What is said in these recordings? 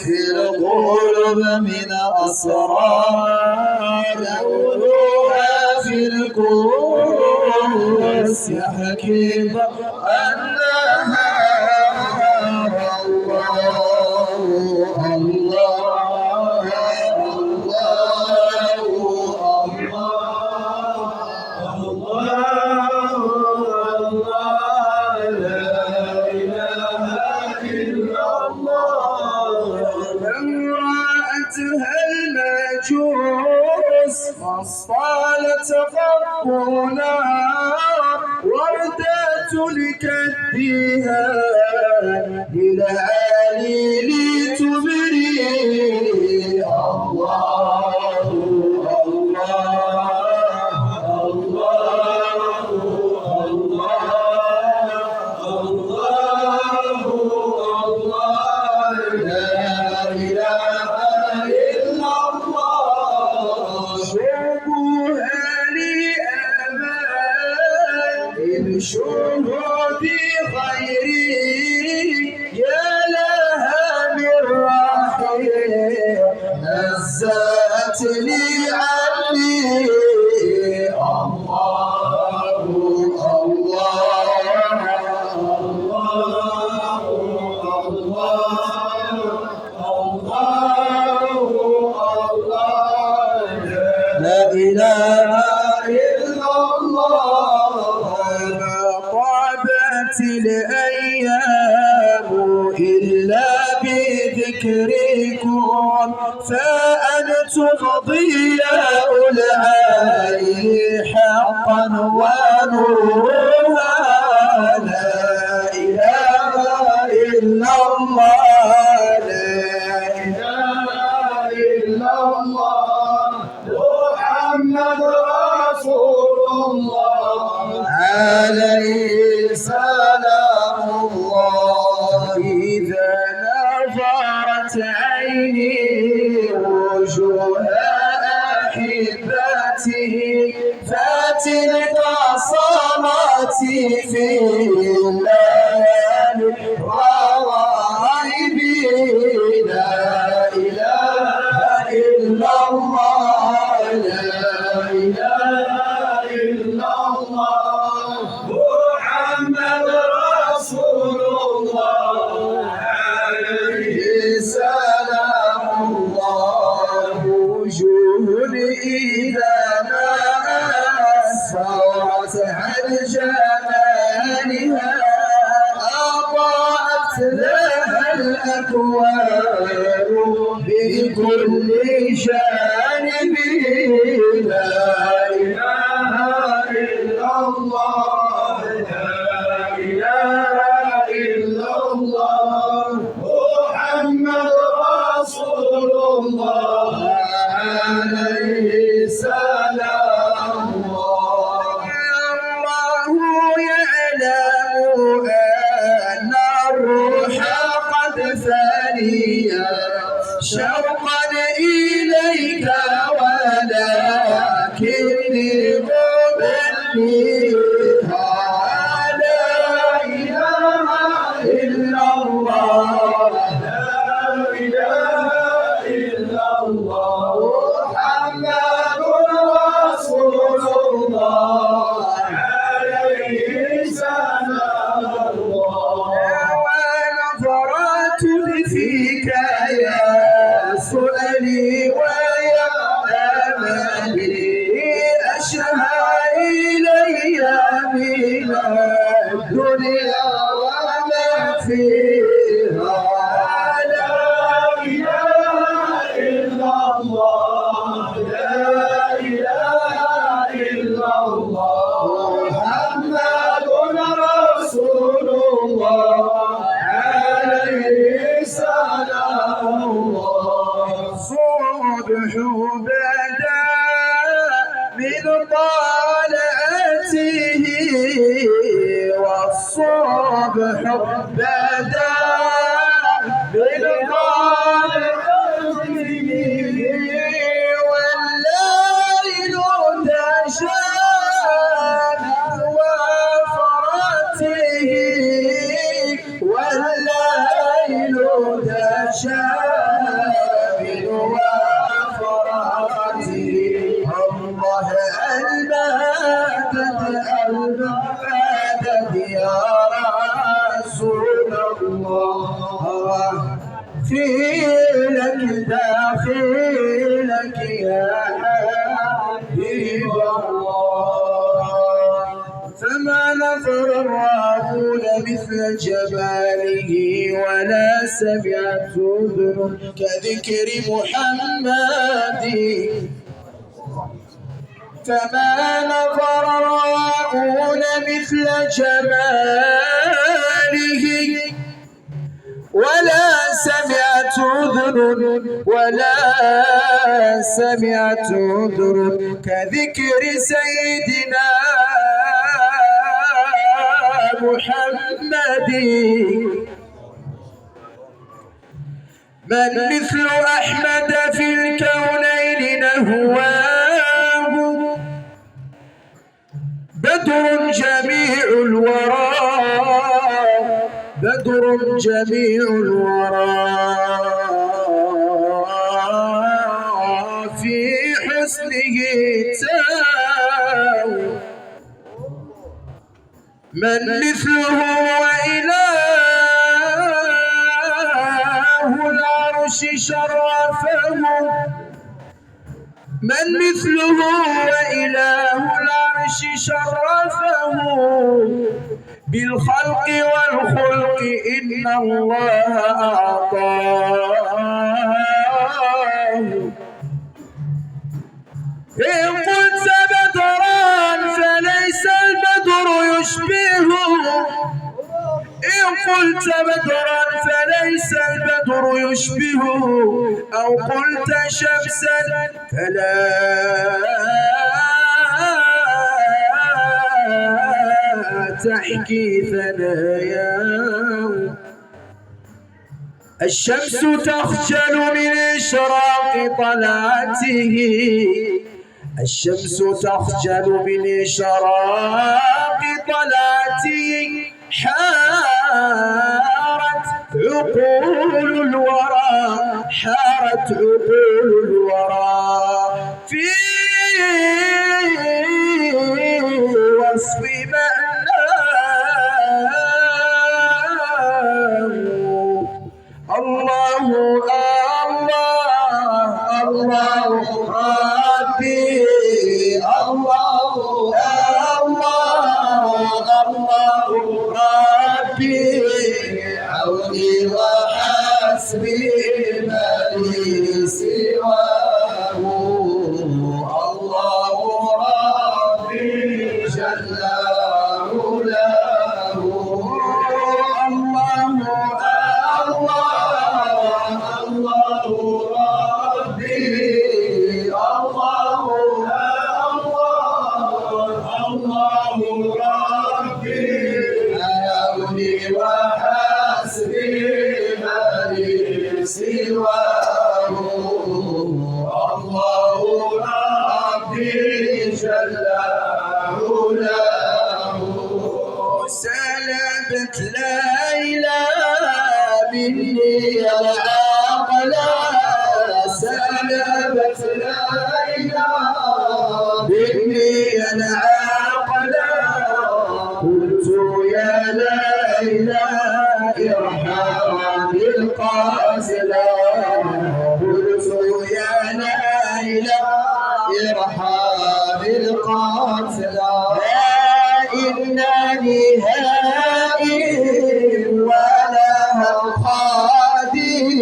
في القلوب من أسرار دولها في الكؤوس يحكي أنها الله الله فاصطالت خطنا وردت لكدها للعالي لتبري الله شهود خيري يا لها من رحيم نزات لي عني الله لا إله إلا الله الأيام إلا بذكركم فأنتم ضياء العين حقا ونورها لا إله إلا الله لا إله إلا الله محمد رسول الله عليه سلام الله إذا نظرت عيني وجوه أحبته فتلك صلاتي في الليالي الرغائب لا إله إلا الله لا إله إلا الله محمد رسول الله عليه سلام الله وجوه إذا ما أسفرت عن جمالها أضاءت لها الأكوان بكل جانب لا إله إلا الله لا إله إلا الله محمد رسول الله عليه سلام الله الله يعلم أن الروح قد ثنيا شوقا إليك ولكني مبنيها لا إله إلا الله لا إله إلا الله محمد رسول الله عليه سلام الله ونظرات فيك يا سؤالي ويا أملي أشهى إلي من الدنيا وما فيها لا إله إلا الله لا إله إلا الله محمد رسول الله عليه سلام الله صبح بدا من طلعته والصبح بدا من طلعته شامل وافراته الله المدد يا رسول الله خيلك داخلك يا حبيب الله فما نظر الراهون مثل جماله ولا سمعت أذن كذكر محمد فما نظر الراهون مثل جماله ولا سمعت أذن كذكر سيدنا محمد من مثل أحمد في الكونين نهواه بدر جميع الورى في حسنه تاو من مثله وإله العرش شرفه من مثله وإله العرش شرفه بالخلق والخلق إن الله أعطاه إن قلت بدرا فليس البدر يشبهه إن قلت بدرا فليس البدر يشبهه أو قلت شمسا فلا تحكي ثناياه الشمس تخجل من إشراق طلعته الشمس تخجل من إشراق طلعته حارت عقول الورى في وصف معناه الله ربي الله ربي عوني وحسبي ما لي سواه الله ربي جل علاه الله ربي الله ربي عوني وحسبي ما لي سواه الله ربي جل علاه سلبت ليلى مني العقل سلبت ليلى مني العقل قلت يا ليلى ارحم القاتل قلت يا ليلى ارحم القاتل إنني هائم ولها الخادم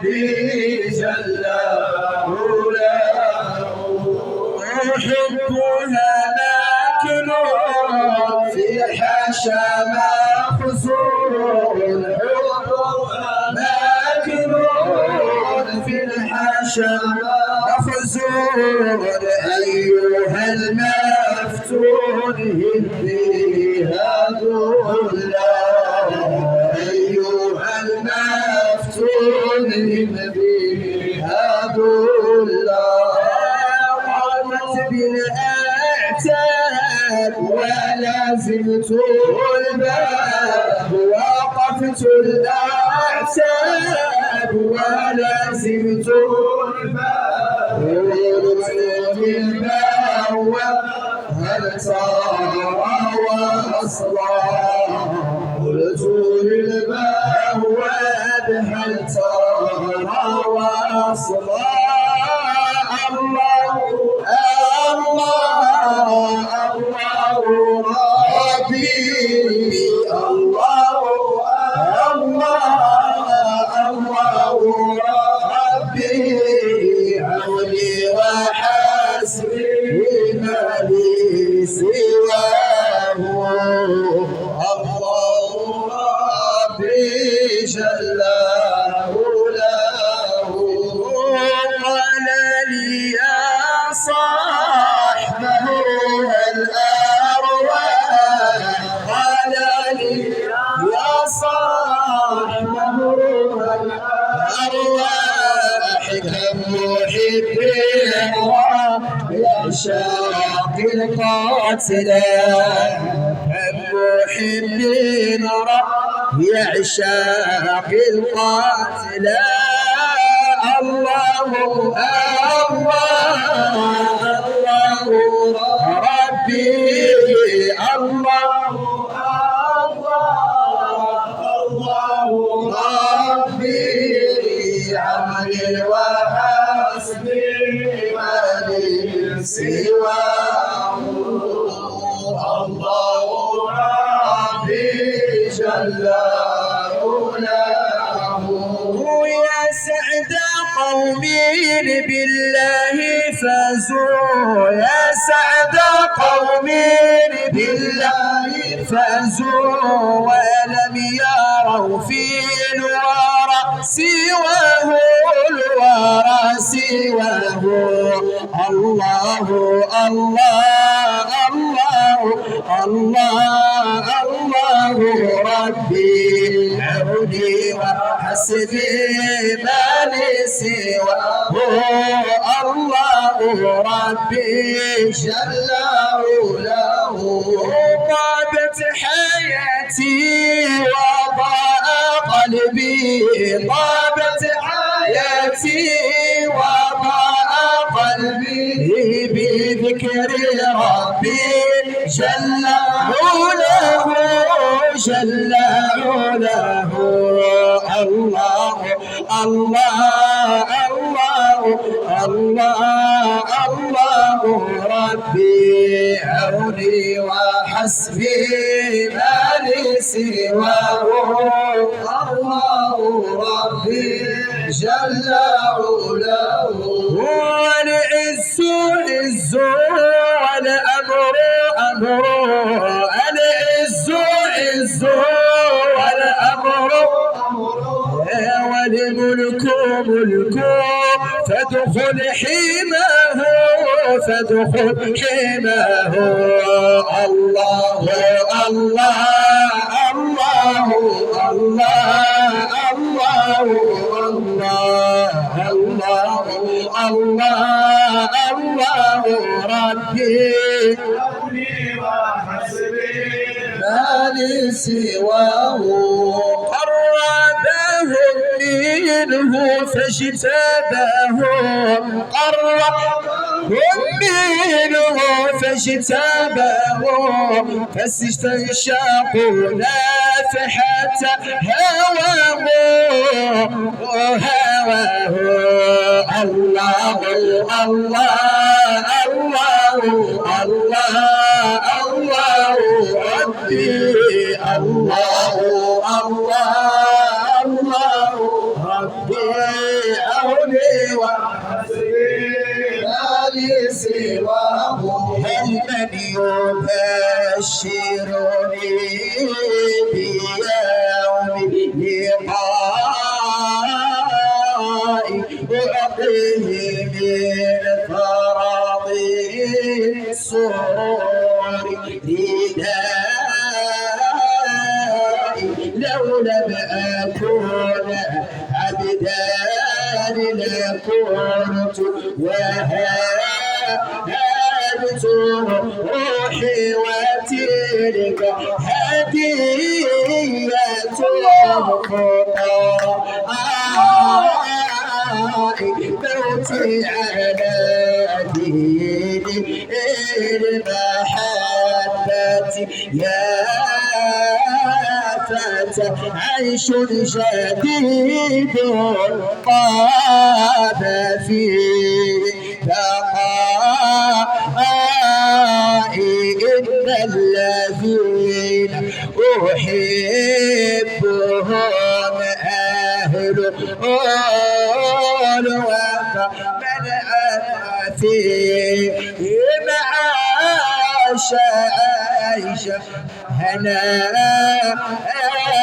ربي جل جلاله أحبها ماكن في الحاشا مخزون حبها ماكن في الحاشا مخزون أيها المفتون هديها ذلا أيها المفتون هديها ذلا قامت بالأعتاب ولازمت الباب وقفت الأعتاب ولازمت الباب ورمت بالباب هل ترى وأصلا قلت للبواب هل ترى وأصلا الله ربي الله ربي عوني وحسبي ما لي سواه الله ربي جل جلاله قال لي يا صاحبه الأرواح قال لي يا صاحبه الأرواح كم محب يعشق القاتلة كم محب يعشق القاتلة الله ربي الله ربي عملي وحسبي ما لي سواه الله ربي جل جلاله يا سعد قومي بالله فازوا يا سعد قومي بالله فازوا ولم يروا في الورى سواه الورى سواه الله ربي عوني وحسبي ما لي سواه الله ربي جل جلاله طابت حياتي وضاء قلبي طابت حياتي وضاء قلبي بذكر ربي جل جلاله جل جلاله الله ربي عوني وحسبي ما لي سواه الله ربي جل جلاله والعز عز والأمر أمر العز عز والأمر والملك ملك فادخل حماه الله ربي ما لي سواه قربهم منه فاجتباهم منه فاجتباهم فاستنشقوا نافحة هواه الله ربي الله ربي سواه هل من يبشرني بيوم لقائي أعطيه من فرض السرور ردائي لو لم أكن عبدا لكنت وهبت روحي وتلك هدية الفقراء موتي على دين المحبة يا فتى عيش جديد طاب فيه بقائي إن الذين أحبهم أهل ومن فيهم عاش عيشا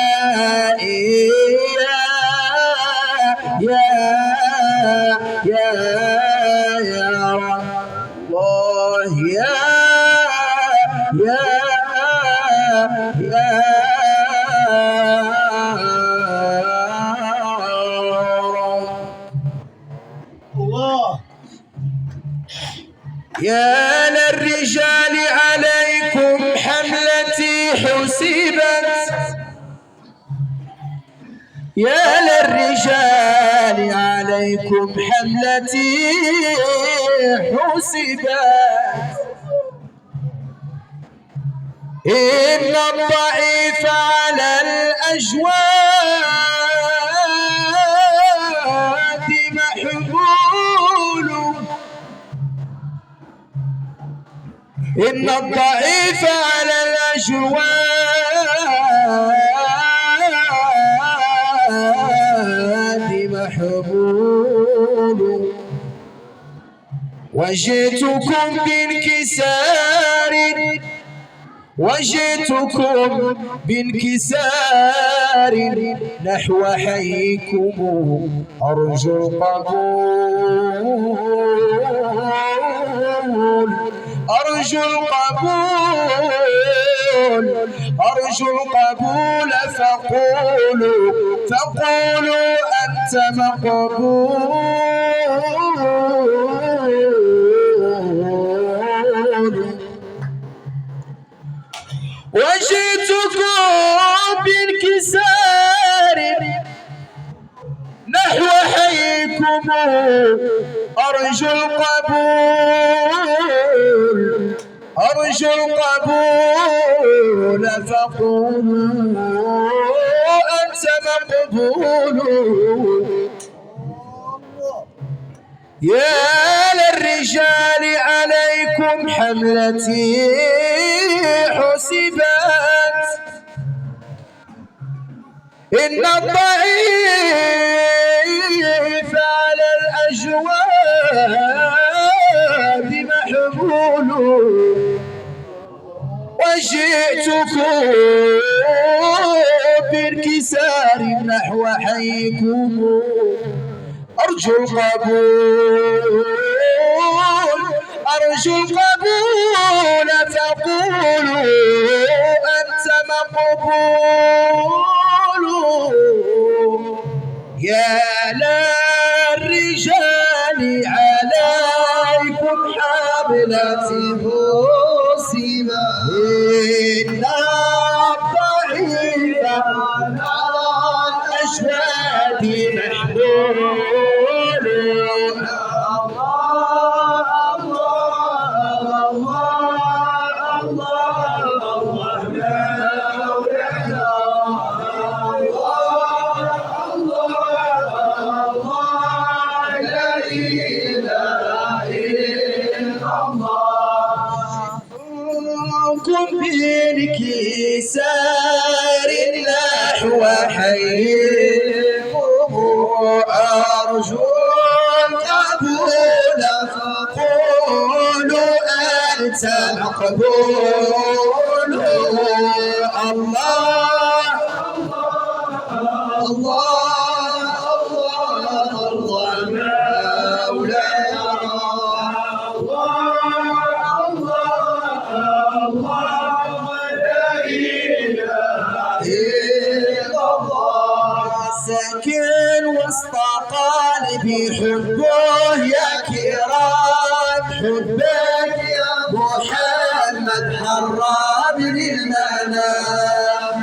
هنائي يا الله يا الله يا للرجال عليكم حملتي حسبت يا للرجال عليكم حملتي حسبت إن الضعيف على الأجواد محمول إن الضعيف على الأجواد محمول وجئتكم بانكسار نحو حيكم أرجو القبول فقولوا أنت مقبول وجئتكم بانكسار نحو حيكم أرجو القبول فقولوا أنت مقبول يا للرجال عليكم حملتي حسبت إن الضعيف على الأجواد محمول وجئتكم بانكسار نحو حيكم أرجو القبول فقولوا أنت مقبول يا للرجال عليكم حملتي حسبت إن الضعيف على الأجواد محمول بانكسار نحو حيكم أرجو قبول فقولوا أنت مقبول. الله الله الله الله مولاي ساكن وسط قلبي حبه يا كرام، حبك يا محمد حرمني المنام،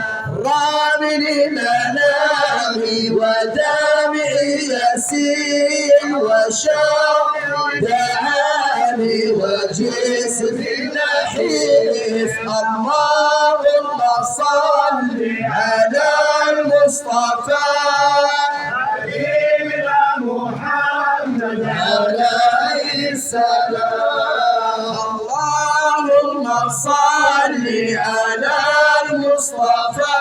رامني منامي ودمعي يسيل وشوقي دعاني وجسمي نحيف. اللهم صل على المصطفى حبيبنا محمد عليه السلام. اللهم صل على المصطفى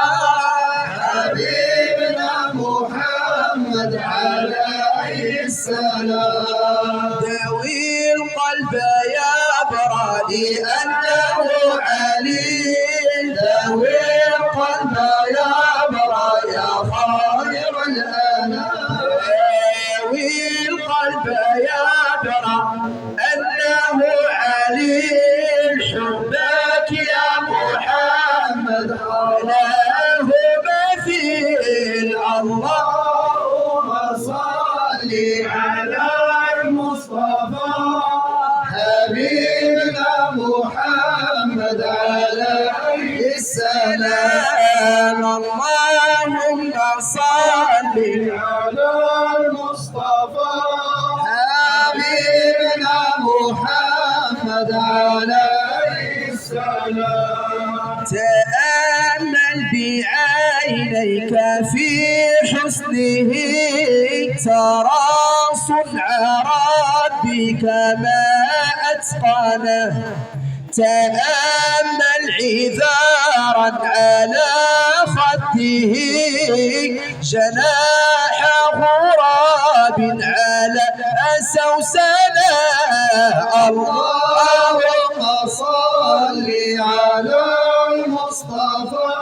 حبيبنا محمد عليه السلام. داوي القلب يا برادي أنه عليل، داوي القلب يا برا يا خير الأنام، داوي القلب يا برا أنه عليل، حبك يا محمد له مثيل. اللهم صل على المصطفى حبيبنا محمد عليه السلام. اللهم صل على المصطفى حبيبنا محمد عليه السلام. تأمل بعينيك في حسنه ترى صنع ربك ما أتقنه، تأمل عذارا على خده جناح غراب على سوسنه. اللهم صل على المصطفى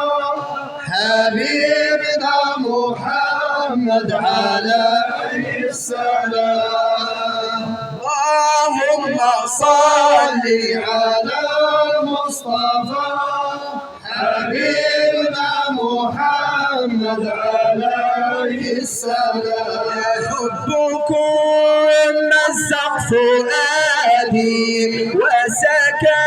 حبيبنا محمد عليه السلام. اللهم صل على المصطفى حبيبنا محمد عليه السلام. حبكم مزق فؤادي وسكن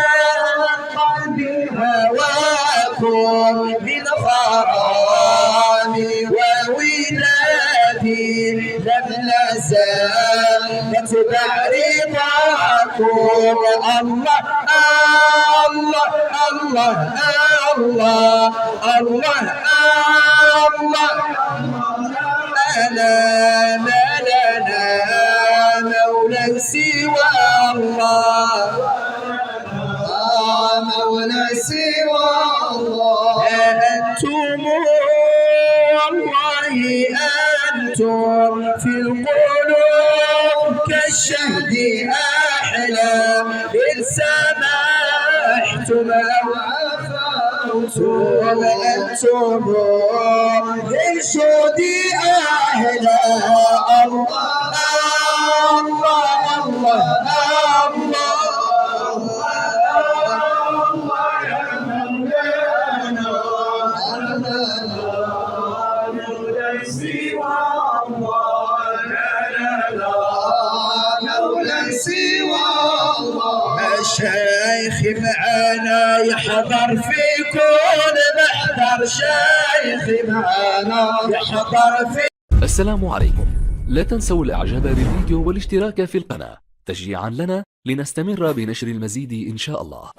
قلبي هواكم من غرامي وولادي لم نزال نتبع رضاكم. الله الله الله الله الله الله ألا ما لنا مولى سوى الله، مولى سوى الله. أنتم والله أنتم في القلوب كالشهد أحلى إن سمحتم أو عفوتم. أنتم للشهد أحلى. الله الله الله شيخ معانا يحضر في كل محضر، شيخ معانا يحضر في. السلام عليكم، لا تنسوا الاعجاب بالفيديو والاشتراك في القناة تشجيعا لنا لنستمر بنشر المزيد إن شاء الله.